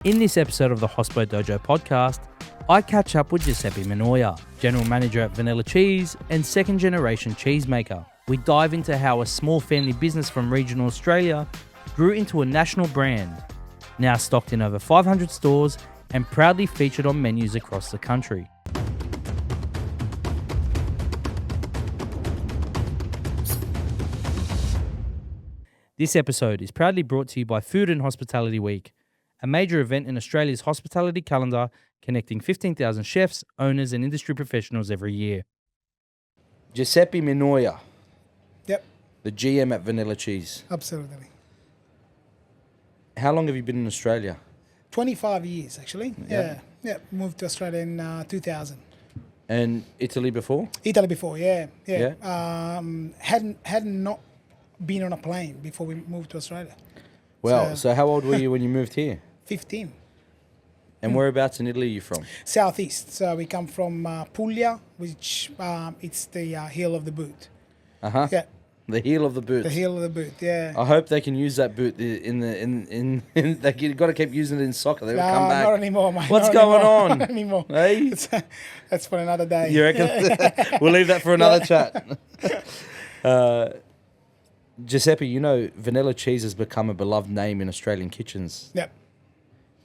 In this episode of the Hospo Dojo podcast, I catch up with Giuseppe Minoia, General Manager at Vannella Cheese and second generation cheesemaker. We dive into how a small family business from regional Australia grew into a national brand, now stocked in over 500 stores and proudly featured on menus across the country. This episode is proudly brought to you by Food and Hospitality Week, a major event in Australia's hospitality calendar connecting 15,000 chefs, owners and industry professionals every year. Giuseppe Minoia. Yep. The GM at Vannella Cheese. Absolutely. How long have you been in Australia? 25 years, actually. Yeah. Moved to Australia in 2000. And Italy before? Italy before, yeah. Hadn't not been on a plane before we moved to Australia. Wow. So how old were you when you moved here? 15. And whereabouts in Italy are you from? Southeast. So we come from Puglia, which it's the heel of the boot. Uh-huh. Yeah. The heel of the boot. The heel of the boot, yeah. I hope they can use that boot in they got to keep using it in soccer. They will come back. Not anymore, mate. What's going on? Not anymore. Hey? That's for another day. You reckon? We'll leave that for another chat. Giuseppe, you know, Vannella Cheese has become a beloved name in Australian kitchens. Yep.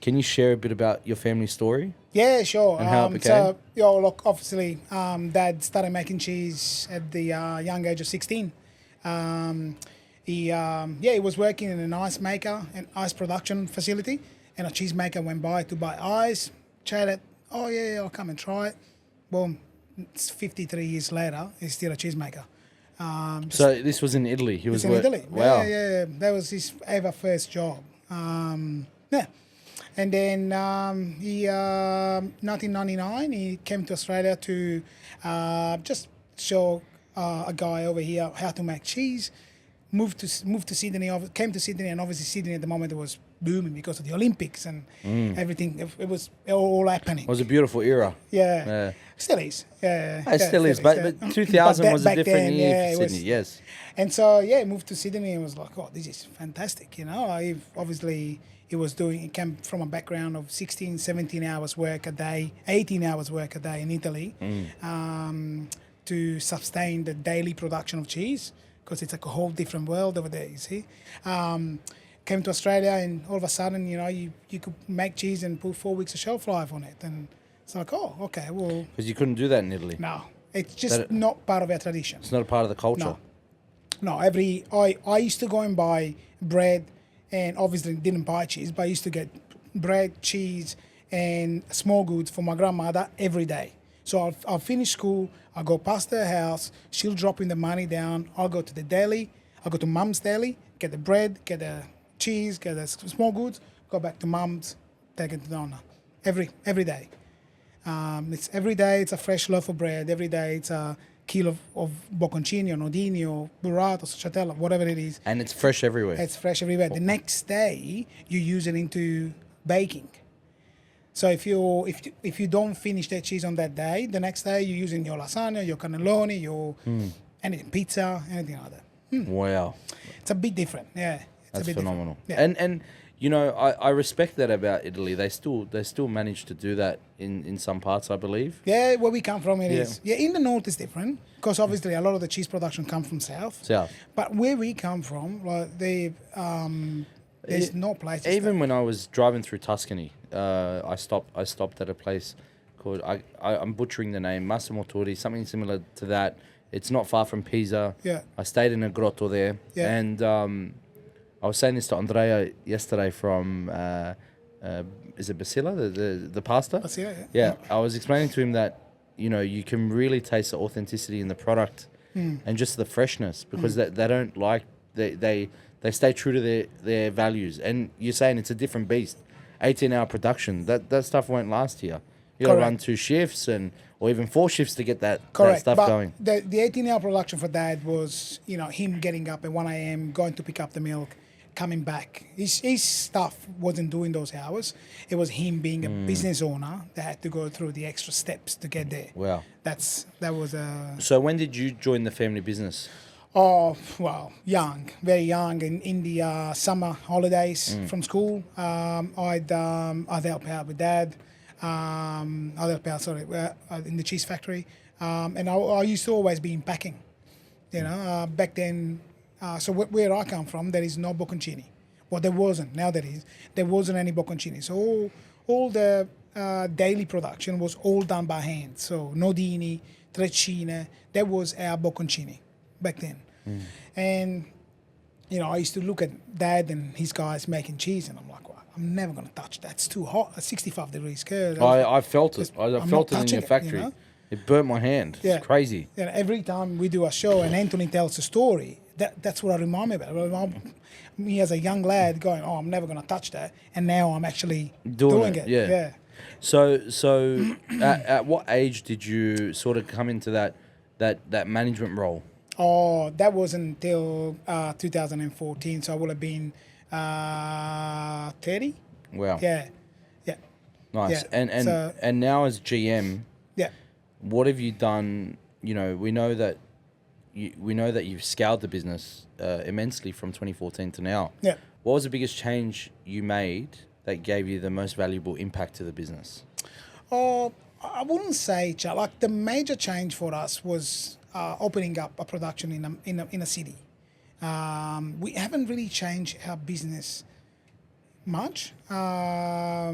Can you share a bit about your family story? Yeah, sure. And how it became? So, look, obviously, Dad started making cheese at the young age of 16. He was working in an ice maker, an ice production facility, and a cheesemaker went by to buy ice, chatted, I'll come and try it. Boom, it's 53 years later, he's still a cheesemaker. So this was in Italy. He was in Italy. Wow. Yeah. That was his ever first job. And then 1999, he came to Australia to just show a guy over here how to make cheese. Moved to Sydney. Came to Sydney, and obviously Sydney at the moment was booming because of the Olympics and everything. It was all happening. It was a beautiful era. Yeah. Still is. Yeah. It still is, but 2000 was a different year for Sydney, yes. And so, moved to Sydney and was like, this is fantastic, you know. He came from a background of 16, 17 hours work a day, 18 hours work a day in Italy to sustain the daily production of cheese, because it's like a whole different world over there, you see. Came to Australia and all of a sudden, you know, you could make cheese and put 4 weeks of shelf life on it. And it's like, okay, well... Because you couldn't do that in Italy. No, it's just not part of our tradition. It's not a part of the culture. No, I used to go and buy bread, and obviously didn't buy cheese, but I used to get bread, cheese, and small goods for my grandmother every day. So I'll finish school, I'll go past her house, she'll drop in the money down, I'll go to the deli, I'll go to Mum's deli, get the bread, get the cheese, get the small goods, go back to Mum's, take it to Donna. Every day. It's every day it's a fresh loaf of bread, every day it's a kilo of bocconcini or nodini or burrata or stracciatella, whatever it is. And it's fresh everywhere. It's fresh everywhere. The next day you use it into baking. So if you don't finish that cheese on that day, the next day you're using your lasagna, your cannelloni, your anything, pizza, anything like that. Wow. It's a bit different, yeah. That's phenomenal. Yeah. And you know, I respect that about Italy. They still manage to do that in some parts, I believe. Yeah, where we come from it is. Yeah, in the north it's different, because obviously a lot of the cheese production comes from south. But where we come from, like there's no place. Even when I was driving through Tuscany, I stopped at a place called I'm butchering the name, Massimo Torri, something similar to that. It's not far from Pisa. Yeah. I stayed in a grotto there. Yeah. And I was saying this to Andrea yesterday from is it Basila, the pasta? Basila, yeah. I was explaining to him that, you know, you can really taste the authenticity in the product and just the freshness, because they don't like they stay true to their values. And you're saying it's a different beast. 18-hour production. That stuff won't last here. You got to run 2 shifts or even 4 shifts to get that stuff going. The 18-hour production for Dad was, you know, him getting up at 1 a.m., going to pick up the milk, coming back. His stuff wasn't doing those hours. It was him being a business owner that had to go through the extra steps to get there. Wow. That was a... So when did you join the family business? Oh, well, young, very young. In the summer holidays from school, I'd help out with Dad. I'd help out, sorry, in the cheese factory. And I used to always be in packing. You know, back then, so where I come from, there is no bocconcini. Well, there wasn't. Now there is. There wasn't any bocconcini. So all the daily production was all done by hand. So nodini, treccine, that was our bocconcini back then. And, you know, I used to look at Dad and his guys making cheese, and I'm like, well, I'm never going to touch that. It's too hot. It's 65 degrees curd. I felt it. I I'm felt not it in your touching it, factory. you know? It burnt my hand. Yeah. It's crazy. You know, every time we do a show and Anthony tells a story, that's what I remind me about. I remind me as a young lad going, oh, I'm never going to touch that. And now I'm actually doing it. Yeah. So at what age did you sort of come into that management role? Oh, that wasn't until 2014. So I would have been 30. Wow. Yeah. Yeah. Nice. Yeah. And now as GM, Yeah. what have you done? You know, we know that you've scaled the business immensely from 2014 to now. Yeah. What was the biggest change you made that gave you the most valuable impact to the business? Oh, I wouldn't say like the major change for us was opening up a production in a city. We haven't really changed our business much. Our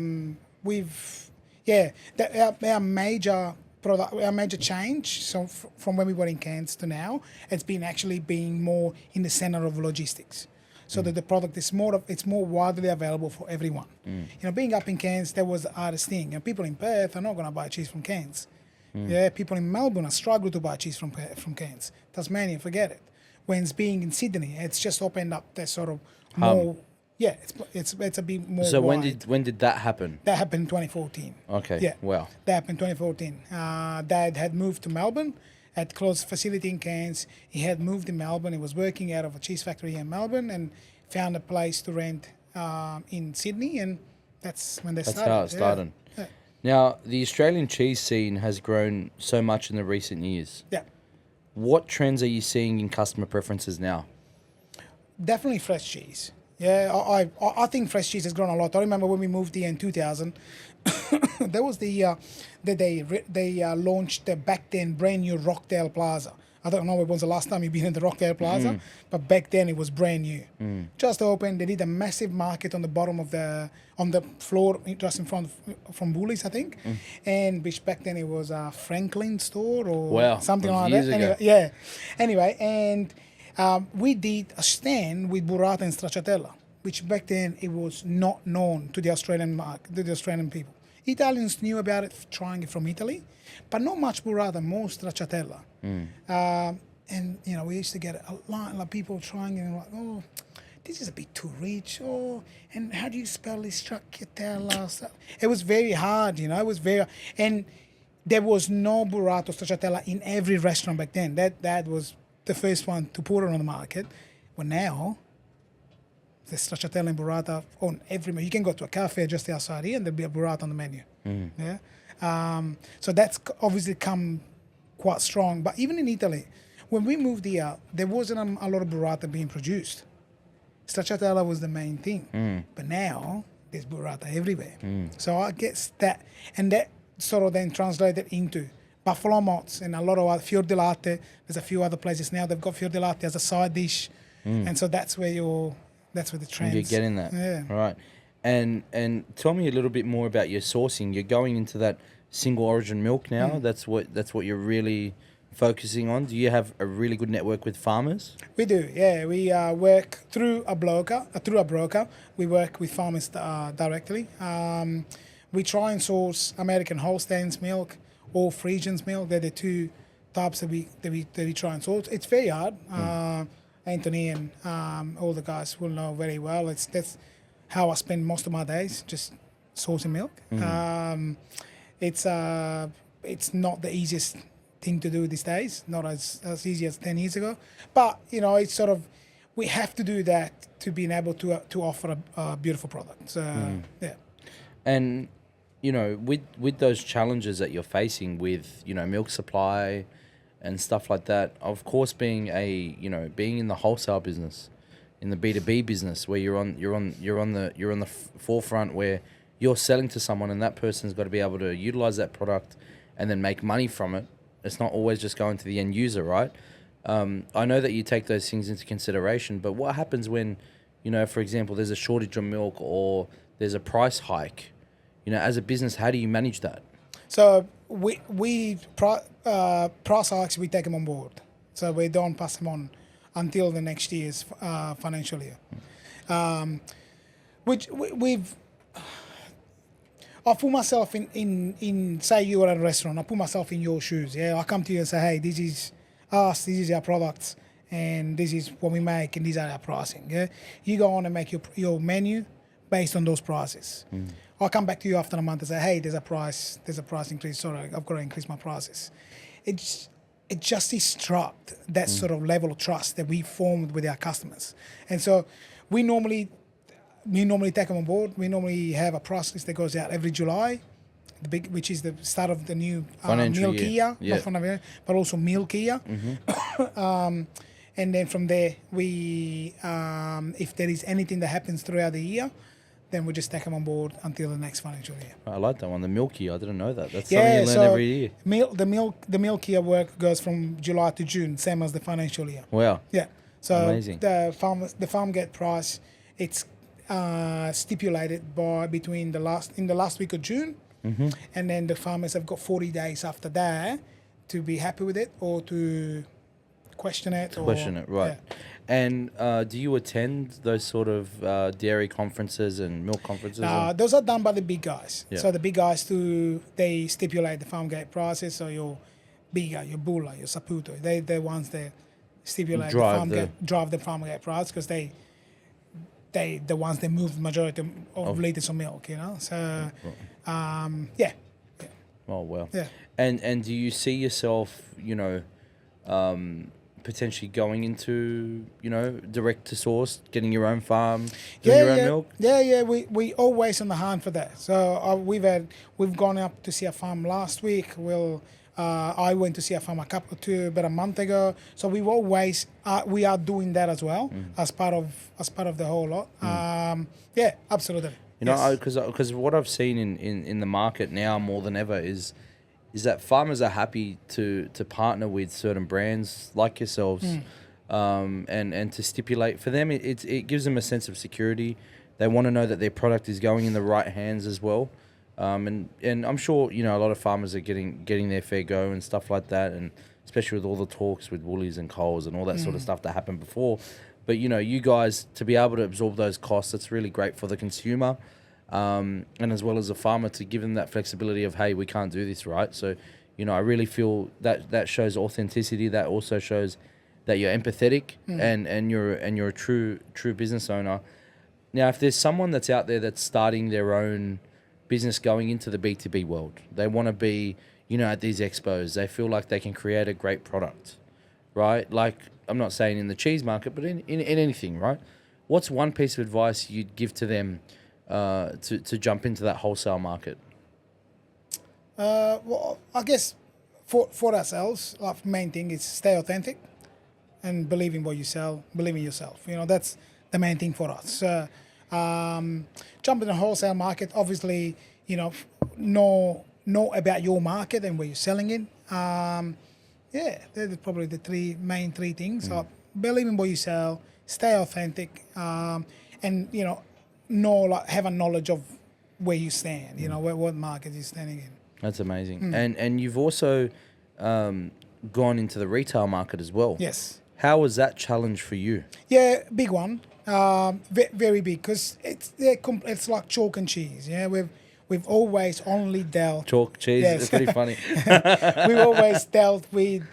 major change. So from when we were in Cairns to now, it's been actually being more in the center of logistics. So that the product is it's more widely available for everyone. You know, being up in Cairns, that was the hardest thing. And people in Perth are not going to buy cheese from Cairns. Yeah, people in Melbourne are struggle to buy cheese from Cairns. Tasmania, forget it. When it's being in Sydney, it's just opened up that sort of more. Yeah, it's a bit more. So wide. when did that happen? That happened in 2014. Okay. Yeah. Wow. That happened in 2014. Dad had moved to Melbourne, had closed facility in Cairns. He had moved in Melbourne. He was working out of a cheese factory in Melbourne and found a place to rent in Sydney, and that's when they started. That's how it started. Yeah. Now, the Australian cheese scene has grown so much in the recent years. Yeah. What trends are you seeing in customer preferences now? Definitely fresh cheese. Yeah, I think fresh cheese has grown a lot. I remember when we moved here in 2000, that was the year that they launched the back then brand new Rockdale Plaza. I don't know when was the last time you've been in the Rockdale Plaza, but back then it was brand new. Just opened. They did a massive market on the bottom of on the floor, just in front from Woolies, I think. And which back then it was a Franklin store or something like that. Anyway, yeah. Anyway, and we did a stand with burrata and stracciatella, which back then it was not known to the Australian market, to the Australian people. Italians knew about it, trying it from Italy, but not much burrata, more stracciatella. And you know, we used to get a lot of people trying it and like, oh, this is a bit too rich. Oh, and how do you spell this stracciatella? It was very hard, you know. It was very, and there was no burrata stracciatella in every restaurant back then. That was the first one to put it on the market. But now, the stracciatella and burrata on every menu. You can go to a cafe just outside here and there'll be a burrata on the menu. Yeah. So that's obviously come quite strong. But even in Italy, when we moved here, there wasn't a lot of burrata being produced. Stracciatella was the main thing. But now, there's burrata everywhere. So I guess that, and that sort of then translated into buffalo mozz and a lot of other fior di latte. There's a few other places now they've got fior di latte as a side dish. And so that's where the trends. You're getting that. Yeah. All right. And tell me a little bit more about your sourcing. You're going into that single origin milk now. That's what you're really focusing on. Do you have a really good network with farmers? We do. Yeah, we work through a broker. We work with farmers directly. We try and source American Holstein's milk or Frisian's milk. They're the two types that we try and source. It's very hard. Anthony and all the guys will know very well. That's how I spend most of my days, just sourcing milk. It's not the easiest thing to do these days, not as easy as 10 years ago. But, you know, it's sort of, we have to do that to being able to offer a beautiful product. So, yeah. And, you know, with those challenges that you're facing with, you know, milk supply, and stuff like that. Of course, being being in the wholesale business, in the B2B business, where you're on the forefront, where you're selling to someone, and that person's got to be able to utilize that product and then make money from it. It's not always just going to the end user, right? I know that you take those things into consideration, but what happens when, for example, there's a shortage of milk or there's a price hike? As a business, how do you manage that? So price hikes, we take them on board. So we don't pass them on until the next year's financial year. Which we've... I put myself in say you're at a restaurant, I put myself in your shoes. Yeah, I come to you and say, hey, this is us, this is our products, and this is what we make, and these are our pricing. Yeah, you go on and make your menu based on those prices. I'll come back to you after a month and say, hey, there's a price increase. Sorry, I've got to increase my prices. It just disrupt that sort of level of trust that we formed with our customers, and so we normally take them on board. We normally have a price list that goes out every July, which is the start of the new milk year, but also milk year. And then from there, we if there is anything that happens throughout the year, then we just take them on board until the next financial year. I like that one, the milk year. I didn't know that. That's something you learn every year. The milk year work goes from July to June, same as the financial year. Wow. Yeah. So amazing. The farm gate price, it's stipulated in the last week of June, and then the farmers have got 40 days after that to be happy with it or to question it. Right. Yeah. And do you attend those sort of dairy conferences and milk conferences? Those are done by the big guys. Yeah. So the big guys they stipulate the farm gate prices. So your Biga, your Bula, your Saputo, they're the ones that stipulate drive the farm gate price, because they the ones that move the majority of liters of milk, So, yeah. Oh, well. Yeah. And do you see yourself, potentially going into, direct to source, getting your own farm, doing your own milk? Yeah. We always on the hunt for that. So we've gone up to see a farm last week. I went to see a farm about a month ago. So we are doing that as well as part of the whole lot. Yeah, absolutely. Because what I've seen in the market now more than ever is that farmers are happy to partner with certain brands like yourselves, and to stipulate for them. It gives them a sense of security. They want to know that their product is going in the right hands as well. And I'm sure a lot of farmers are getting their fair go and stuff like that, and especially with all the talks with Woolies and Coles and all that sort of stuff that happened before. But you guys, to be able to absorb those costs, it's really great for the consumer, and as well as the farmer, to give them that flexibility of, hey, we can't do this, right? So I really feel that shows authenticity. That also shows that you're empathetic and you're a true business owner. Now, if there's someone that's out there that's starting their own business going into the B2B world, they want to be, at these expos, they feel like they can create a great product, right? Like, I'm not saying in the cheese market, but in anything, right? What's one piece of advice you'd give to them to jump into that wholesale market? Well, I guess for ourselves, the main thing is stay authentic and believe in what you sell, believe in yourself. That's the main thing for us. Jump in the wholesale market, obviously, know about your market and where you're selling it. They're probably the main three things. So believe in what you sell, stay authentic, and have a knowledge of where you stand. What market you're standing in. That's amazing. And you've also gone into the retail market as well. Yes. How was that challenge for you? Yeah, big one. Very big, because it's like chalk and cheese. Yeah, we've always only dealt chalk cheese. Yes. It's pretty funny. We've always dealt with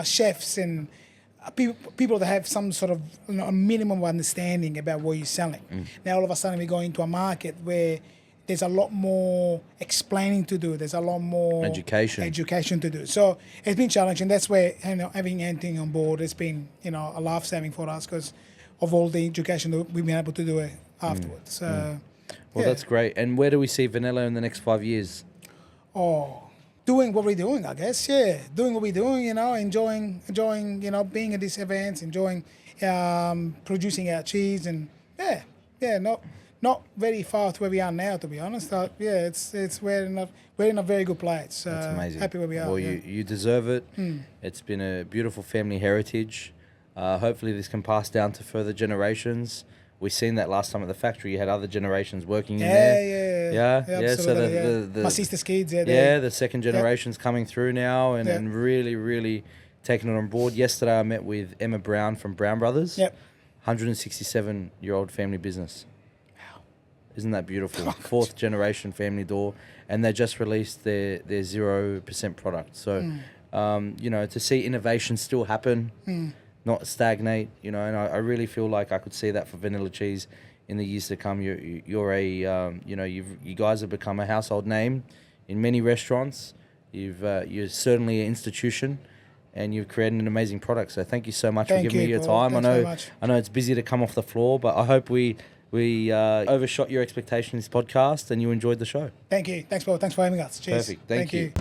chefs and people that have some sort of a minimum understanding about what you're selling. Now all of a sudden we go into a market where there's a lot more explaining to do. There's a lot more education to do. So it's been challenging. That's where having anything on board has been a lifesaving for us, because of all the education that we've been able to do it afterwards. So, Well, that's great. And where do we see Vannella in the next 5 years? Oh, doing what we're doing, I guess. Yeah, doing what we're doing. Enjoying. Being at these events, enjoying producing our cheese, and not very far to where we are now, to be honest. We're in a very good place. That's amazing. Happy where we are. Well, you deserve it. It's been a beautiful family heritage. Hopefully this can pass down to further generations. We seen that last time at the factory. You had other generations working in there. Yeah. So my sister's kids. The second generation's coming through now, and really, really taking it on board. Yesterday I met with Emma Brown from Brown Brothers. 167-year-old family business. Wow. Isn't that beautiful? Fourth generation family door, and they just released their 0% product. So, to see innovation still happen, not stagnate, and I really feel like I could see that for Vannella Cheese in the years to come. You're you guys have become a household name in many restaurants. You're certainly an institution, and you've created an amazing product. So thank you so much for giving me your time. I know it's busy to come off the floor, but I hope we overshot your expectations in this podcast and you enjoyed the show. Thank you. Thanks, Paul. Thanks for having us. Cheers. Perfect. Thank you.